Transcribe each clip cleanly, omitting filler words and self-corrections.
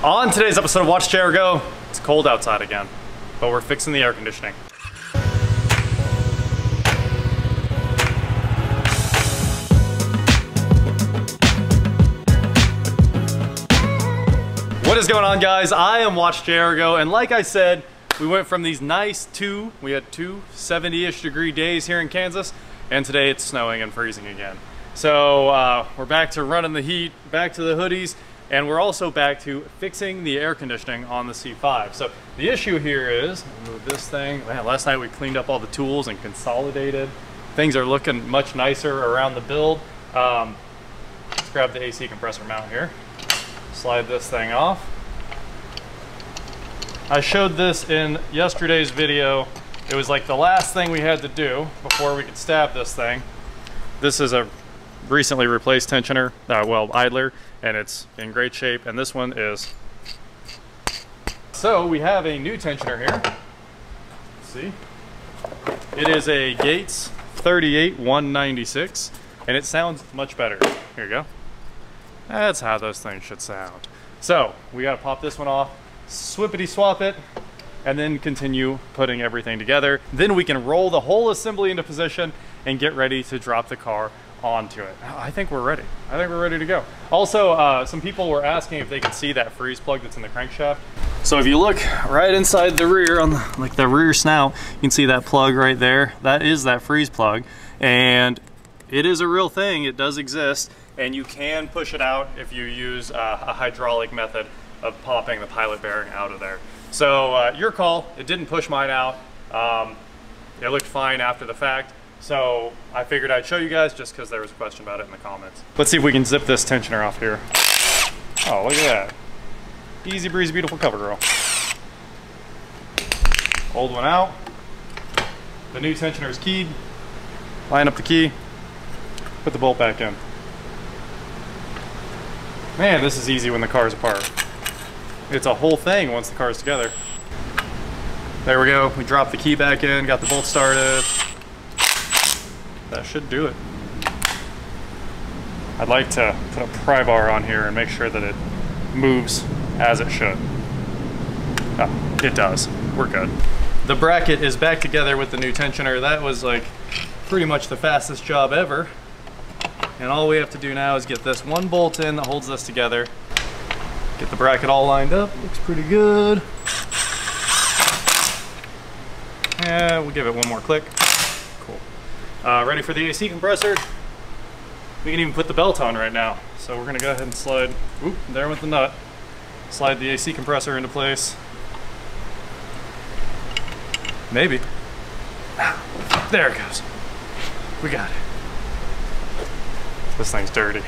On today's episode of Watch Chair Go, it's cold outside again, but we're fixing the air conditioning. What is going on, guys? I am Watch Chair Go, and like I said, we went from these nice we had two 70-ish degree days here in Kansas, and today it's snowing and freezing again. So we're back to running the heat, back to the hoodies, and we're also back to fixing the air conditioning on the C5. So the issue here is, move this thing. Man, last night we cleaned up all the tools and consolidated. Things are looking much nicer around the build. Let's grab the AC compressor mount here. Slide this thing off. I showed this in yesterday's video. It was like the last thing we had to do before we could stab this thing. This is a recently replaced tensioner, idler, and it's in great shape, and this one is. So we have a new tensioner here. Let's see. It is a Gates 38196, and it sounds much better. Here you go. That's how those things should sound. So we gotta pop this one off, swippity swap it, and then continue putting everything together. Then we can roll the whole assembly into position and get ready to drop the car onto it. I think we're ready. I think we're ready to go. Also, some people were asking if they could see that freeze plug that's in the crankshaft. So if you look right inside the rear, on the rear snout, you can see that plug right there. That is that freeze plug, and it is a real thing. It does exist, and you can push it out if you use a hydraulic method of popping the pilot bearing out of there. So your call. It didn't push mine out. It looked fine after the fact. So I figured I'd show you guys just because there was a question about it in the comments. Let's see if we can zip this tensioner off here. Oh, look at that. Easy breezy, beautiful cover girl. Old one out. The new tensioner is keyed. Line up the key. Put the bolt back in. Man, this is easy when the car's apart. It's a whole thing once the car's together. There we go. We dropped the key back in, got the bolt started. That should do it. I'd like to put a pry bar on here and make sure that it moves as it should. Oh, it does. We're good. The bracket is back together with the new tensioner. That was like pretty much the fastest job ever. And all we have to do now is get this one bolt in that holds this together. Get the bracket all lined up. Looks pretty good. Yeah, we'll give it one more click. Cool. Ready for the AC compressor. We can even put the belt on right now. So we're gonna go ahead and slide, oop, there with the nut. Slide the AC compressor into place. Maybe. There it goes. We got it. This thing's dirty.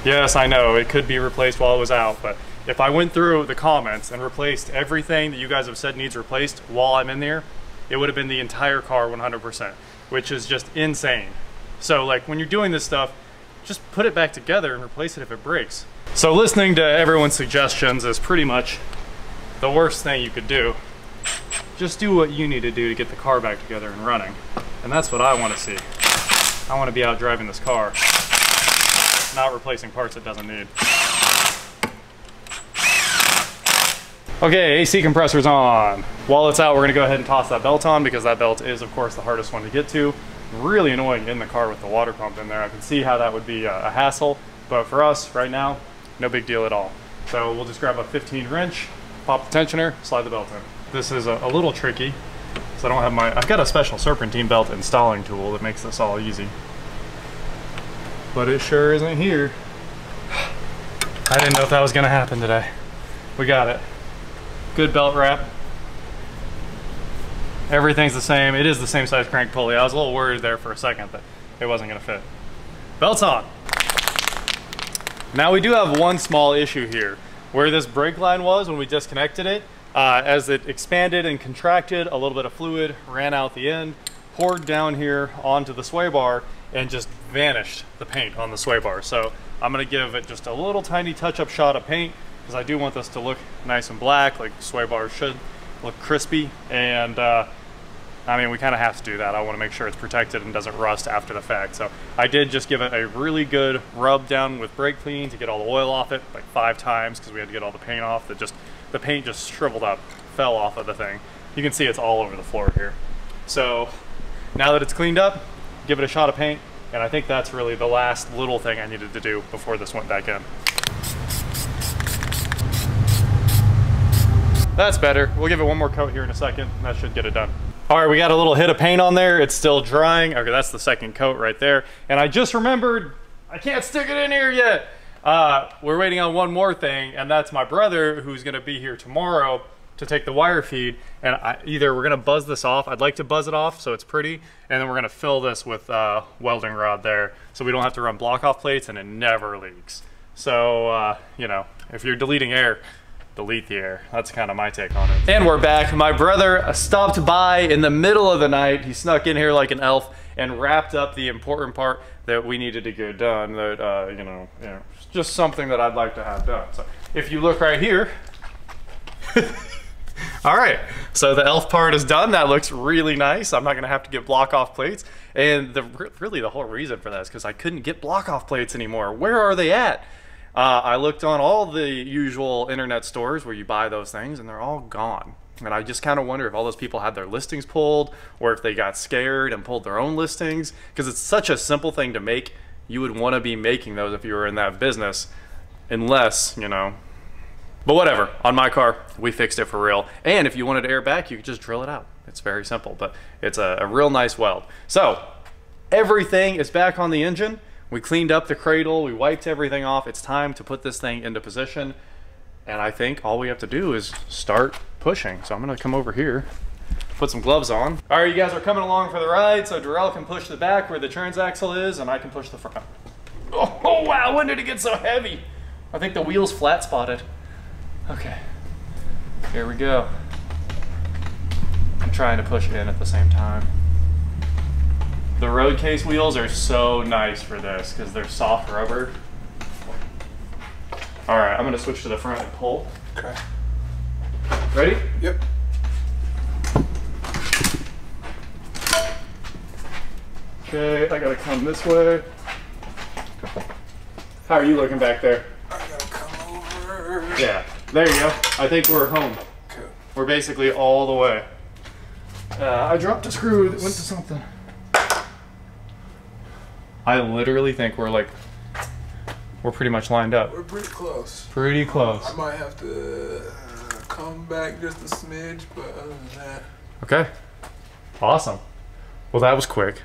Yes, I know, it could be replaced while it was out, but if I went through the comments and replaced everything that you guys have said needs replaced while I'm in there, it would have been the entire car 100%, which is just insane. So like when you're doing this stuff, just put it back together and replace it if it breaks. So listening to everyone's suggestions is pretty much the worst thing you could do. Just do what you need to do to get the car back together and running. And that's what I want to see. I want to be out driving this car, not replacing parts it doesn't need. Okay, AC compressor's on. While it's out, we're gonna go ahead and toss that belt on because that belt is, of course, the hardest one to get to. Really annoying in the car with the water pump in there. I can see how that would be a hassle, but for us right now, no big deal at all. So we'll just grab a 15 wrench, pop the tensioner, slide the belt in. This is a little tricky because I don't have I've got a special serpentine belt installing tool that makes this all easy. But it sure isn't here. I didn't know if that was gonna happen today. We got it. Good belt wrap. Everything's the same. It is the same size crank pulley. I was a little worried there for a second that it wasn't gonna fit. Belt's on. Now we do have one small issue here. Where this brake line was when we disconnected it, as it expanded and contracted, a little bit of fluid ran out the end, poured down here onto the sway bar, and just vanished the paint on the sway bar. So I'm gonna give it just a little tiny touch-up shot of paint because I do want this to look nice and black, like sway bars should look crispy. And I mean, we kind of have to do that. I want to make sure it's protected and doesn't rust after the fact. So I did just give it a really good rub down with brake clean to get all the oil off it, like 5 times, because we had to get all the paint off. The paint just shriveled up, fell off of the thing. You can see it's all over the floor here. So now that it's cleaned up, give it a shot of paint, and I think that's really the last little thing I needed to do before this went back in. That's better. We'll give it one more coat here in a second. That should get it done. All right, we got a little hit of paint on there. It's still drying. Okay, that's the second coat right there. And I just remembered, I can't stick it in here yet. We're waiting on one more thing, and that's my brother, who's gonna be here tomorrow to take the wire feed. And either we're gonna buzz this off. I'd like to buzz it off so it's pretty. And then we're gonna fill this with welding rod there so we don't have to run block off plates and it never leaks. So, you know, if you're deleting air, delete the air. That's kind of my take on it. And we're back. My brother stopped by in the middle of the night. He snuck in here like an elf and wrapped up the important part that we needed to get done. That you know, just something that I'd like to have done. So if you look right here, all right. So the elf part is done. That looks really nice. I'm not gonna have to get block off plates. And really the whole reason for that is because I couldn't get block off plates anymore. Where are they at? I looked on all the usual internet stores where you buy those things and they're all gone. And I just kind of wonder if all those people had their listings pulled or if they got scared and pulled their own listings, because it's such a simple thing to make. You would want to be making those if you were in that business, unless, you know, but whatever. On my car, we fixed it for real. And if you wanted to air back, you could just drill it out. It's very simple, but it's a real nice weld. So everything is back on the engine. We cleaned up the cradle, we wiped everything off. It's time to put this thing into position. And I think all we have to do is start pushing. So I'm gonna come over here, put some gloves on. All right, you guys are coming along for the ride. So Darrell can push the back where the transaxle is and I can push the front. Oh wow, when did it get so heavy? I think the wheel's flat spotted. Okay, here we go. I'm trying to push in at the same time. The road case wheels are so nice for this because they're soft rubber. All right, I'm gonna switch to the front and pull. Okay. Ready? Yep. Okay, I gotta come this way. How are you looking back there? I gotta come over. Yeah, there you go. I think we're home. Okay. We're basically all the way. I dropped a screw that went to something. I literally think we're pretty much lined up. We're pretty close. Pretty close. I might have to come back just a smidge, but other than that. Okay. Awesome. Well, that was quick.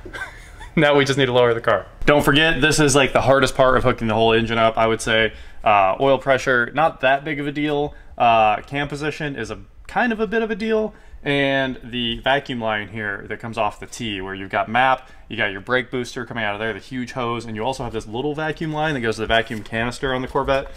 Now we just need to lower the car. Don't forget, this is like the hardest part of hooking the whole engine up. I would say oil pressure, not that big of a deal. Cam position is kind of a bit of a deal. And the vacuum line here that comes off the T, where you've got MAP, you got your brake booster coming out of there, the huge hose, and you also have this little vacuum line that goes to the vacuum canister on the Corvette.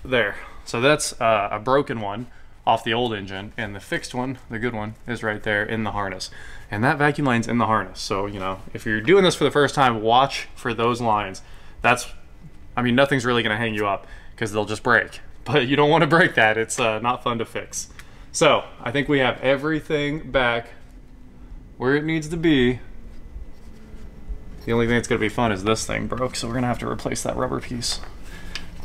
There. So that's a broken one off the old engine, and the fixed one, the good one, is right there in the harness. And that vacuum line's in the harness. So, you know, if you're doing this for the first time, watch for those lines. I mean, nothing's really gonna hang you up because they'll just break. But you don't want to break that. It's not fun to fix. So, I think we have everything back where it needs to be. The only thing that's gonna be fun is this thing broke, so we're gonna have to replace that rubber piece.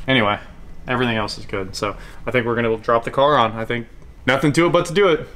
Anyway, everything else is good. So, I think we're gonna drop the car on. I think nothing to it but to do it.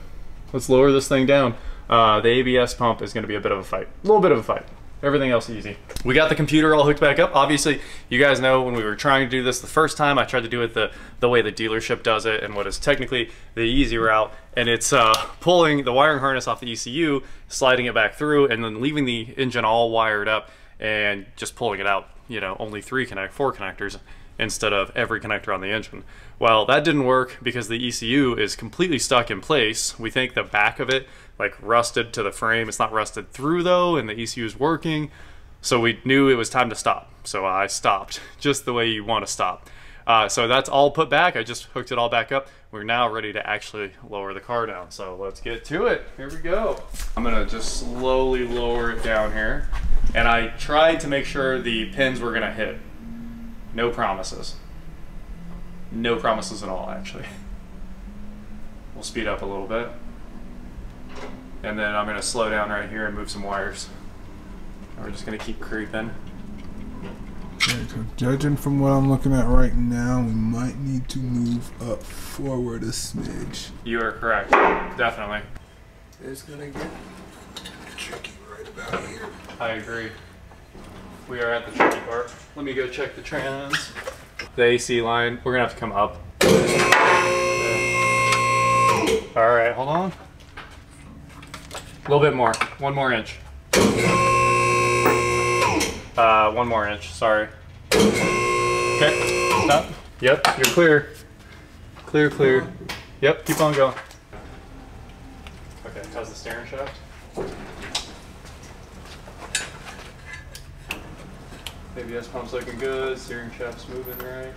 Let's lower this thing down. The ABS pump is gonna be a bit of a fight. A little bit of a fight. Everything else easy. We got the computer all hooked back up. Obviously, you guys know when we were trying to do this the first time, I tried to do it the way the dealership does it and what is technically the easy route. And it's pulling the wiring harness off the ECU, sliding it back through, and then leaving the engine all wired up and just pulling it out, you know, only 4 connectors instead of every connector on the engine. Well, that didn't work because the ECU is completely stuck in place. We think the back of it like rusted to the frame. It's not rusted through though, and the ECU is working. So we knew it was time to stop. So I stopped just the way you want to stop. So that's all put back. I just hooked it all back up. We're now ready to actually lower the car down. So let's get to it. Here we go. I'm gonna just slowly lower it down here. And I tried to make sure the pins were gonna hit. No promises. No promises at all, actually. We'll speed up a little bit. And then I'm gonna slow down right here and move some wires. And we're just gonna keep creeping. Okay, so judging from what I'm looking at right now, we might need to move up forward a smidge. You are correct, definitely. It's gonna get tricky right about here. I agree. We are at the tricky part. Let me go check the trans. The AC line, we're gonna have to come up. All right, hold on. A little bit more, 1 more inch. 1 more inch, sorry. Okay, stop. Yep, you're clear. Clear, clear. Yep, keep on going. Okay, how's the steering shaft? ABS pump's looking good, steering shaft's moving right.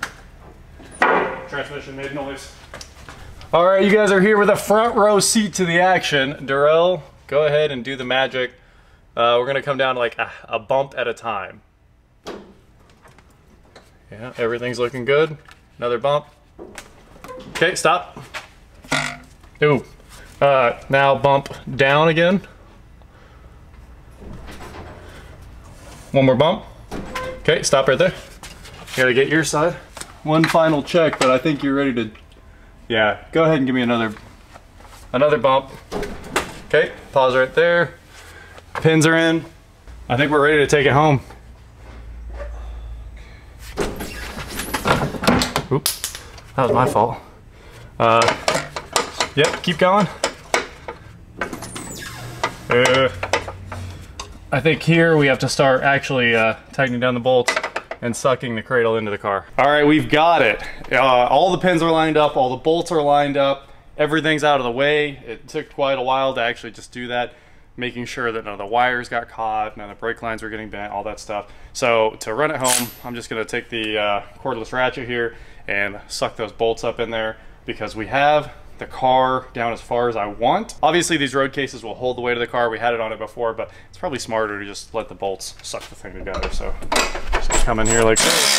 Transmission made noise. All right, you guys are here with a front row seat to the action. Darrell, go ahead and do the magic. We're gonna come down to like a bump at a time. Yeah, everything's looking good. Another bump. Okay, stop. Ooh. Now bump down again. 1 more bump. Okay, stop right there. You gotta get your side. 1 final check, but I think you're ready to, yeah, go ahead and give me another bump. Okay, pause right there. Pins are in. I think we're ready to take it home. Oops, that was my fault. Yep, keep going. I think here we have to start actually tightening down the bolts and sucking the cradle into the car. All right, we've got it. All the pins are lined up, all the bolts are lined up, everything's out of the way. It took quite a while to actually just do that, making sure that none of the wires got caught, none of the brake lines were getting bent, all that stuff. So to run it home, I'm just gonna take the cordless ratchet here and suck those bolts up in there because we have the car down as far as I want. Obviously these road cases will hold the weight of the car. We had it on it before, but it's probably smarter to just let the bolts suck the thing together. So just come in here like this.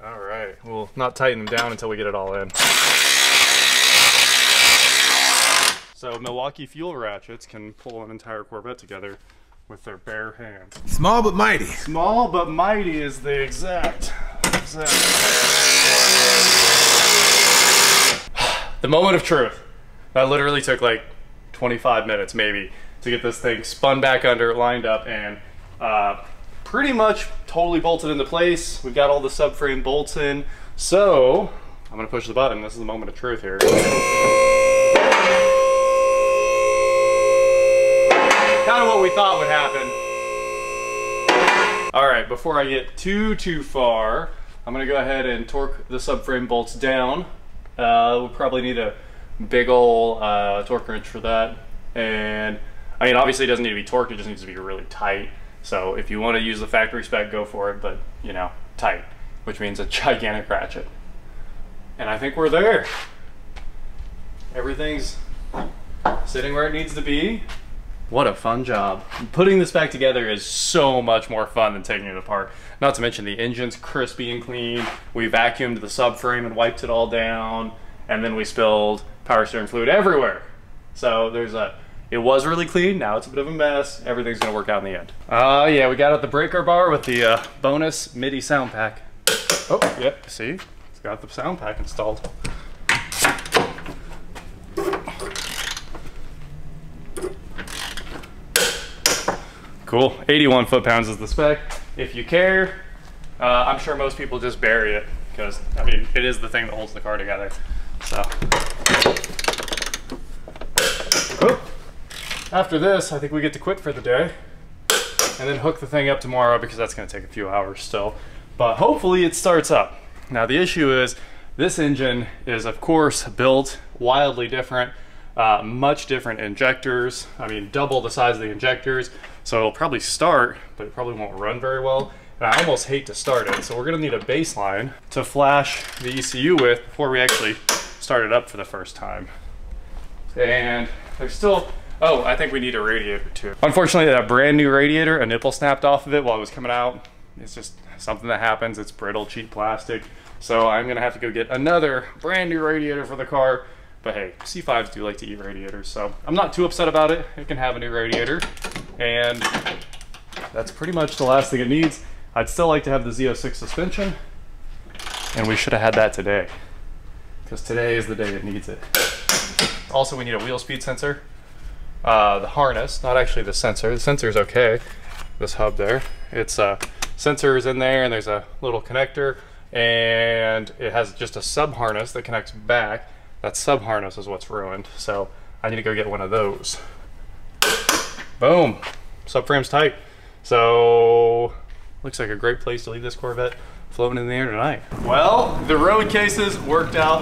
All right, we'll not tighten them down until we get it all in. So Milwaukee fuel ratchets can pull an entire Corvette together with their bare hands. Small but mighty. Small but mighty is the exact. The moment of truth. That literally took like 25 minutes maybe to get this thing spun back under, lined up, and pretty much totally bolted into place. We've got all the subframe bolts in. So I'm gonna push the button. This is the moment of truth here. Kind of what we thought would happen. All right, before I get too far, I'm gonna go ahead and torque the subframe bolts down. We'll probably need a big ol' torque wrench for that. And I mean, obviously it doesn't need to be torqued, it just needs to be really tight. So if you want to use the factory spec, go for it, but you know, tight, which means a gigantic ratchet. And I think we're there. Everything's sitting where it needs to be. What a fun job. Putting this back together is so much more fun than taking it apart. Not to mention the engine's crispy and clean. We vacuumed the subframe and wiped it all down. And then we spilled power steering fluid everywhere. So it was really clean. Now it's a bit of a mess. Everything's gonna work out in the end. Yeah, we got out the breaker bar with the bonus MIDI sound pack. Oh, yep, see? It's got the sound pack installed. Cool, 81 foot-pounds is the spec. If you care, I'm sure most people just bury it because, I mean, it is the thing that holds the car together, so. Cool. After this, I think we get to quit for the day and then hook the thing up tomorrow because that's gonna take a few hours still. But hopefully it starts up. Now the issue is, this engine is of course built wildly different, much different injectors. I mean, double the size of the injectors. So it'll probably start, but it probably won't run very well. And I almost hate to start it. So we're gonna need a baseline to flash the ECU with before we actually start it up for the first time. And there's still, oh, I think we need a radiator too. Unfortunately, that brand new radiator, a nipple snapped off of it while it was coming out. It's just something that happens. It's brittle, cheap plastic. So I'm gonna have to go get another brand new radiator for the car. But hey, C5s do like to eat radiators, so I'm not too upset about it. It can have a new radiator, and that's pretty much the last thing it needs. I'd still like to have the Z06 suspension, and we should have had that today, because today is the day it needs it. Also, we need a wheel speed sensor. The harness, not actually the sensor. The sensor is okay. This hub there, it's sensor is in there, and there's a little connector, and it has just a sub harness that connects back. That sub harness is what's ruined, so I need to go get one of those. Boom, subframe's tight. So looks like a great place to leave this Corvette floating in the air tonight. Well, the road cases worked out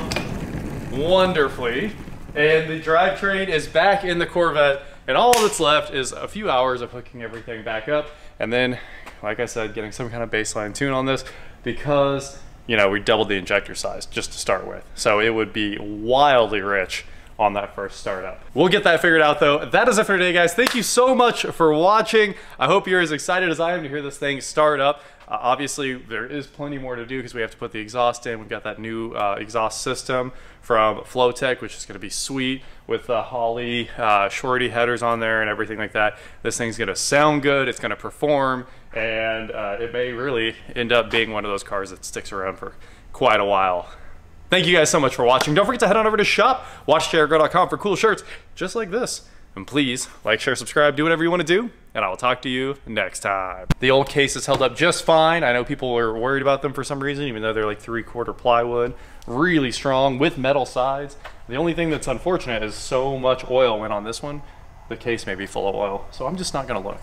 wonderfully, and the drivetrain is back in the Corvette, and all that's left is a few hours of hooking everything back up, and then, like I said, getting some kind of baseline tune on this, because you know, we doubled the injector size just to start with. So it would be wildly rich on that first startup. We'll get that figured out though. That is it for today, guys. Thank you so much for watching. I hope you're as excited as I am to hear this thing start up. Obviously, there is plenty more to do because we have to put the exhaust in. We've got that new exhaust system from Flowtech, which is going to be sweet with Holly shorty headers on there and everything like that. This thing's going to sound good. It's going to perform, and it may really end up being one of those cars that sticks around for quite a while. Thank you guys so much for watching. Don't forget to head on over to shop, watchchairgrow.com for cool shirts just like this. And please, like, share, subscribe, do whatever you want to do, and I will talk to you next time. The old case has held up just fine. I know people were worried about them for some reason, even though they're like 3/4 plywood. Really strong with metal sides. The only thing that's unfortunate is so much oil went on this one. The case may be full of oil, so I'm just not gonna look.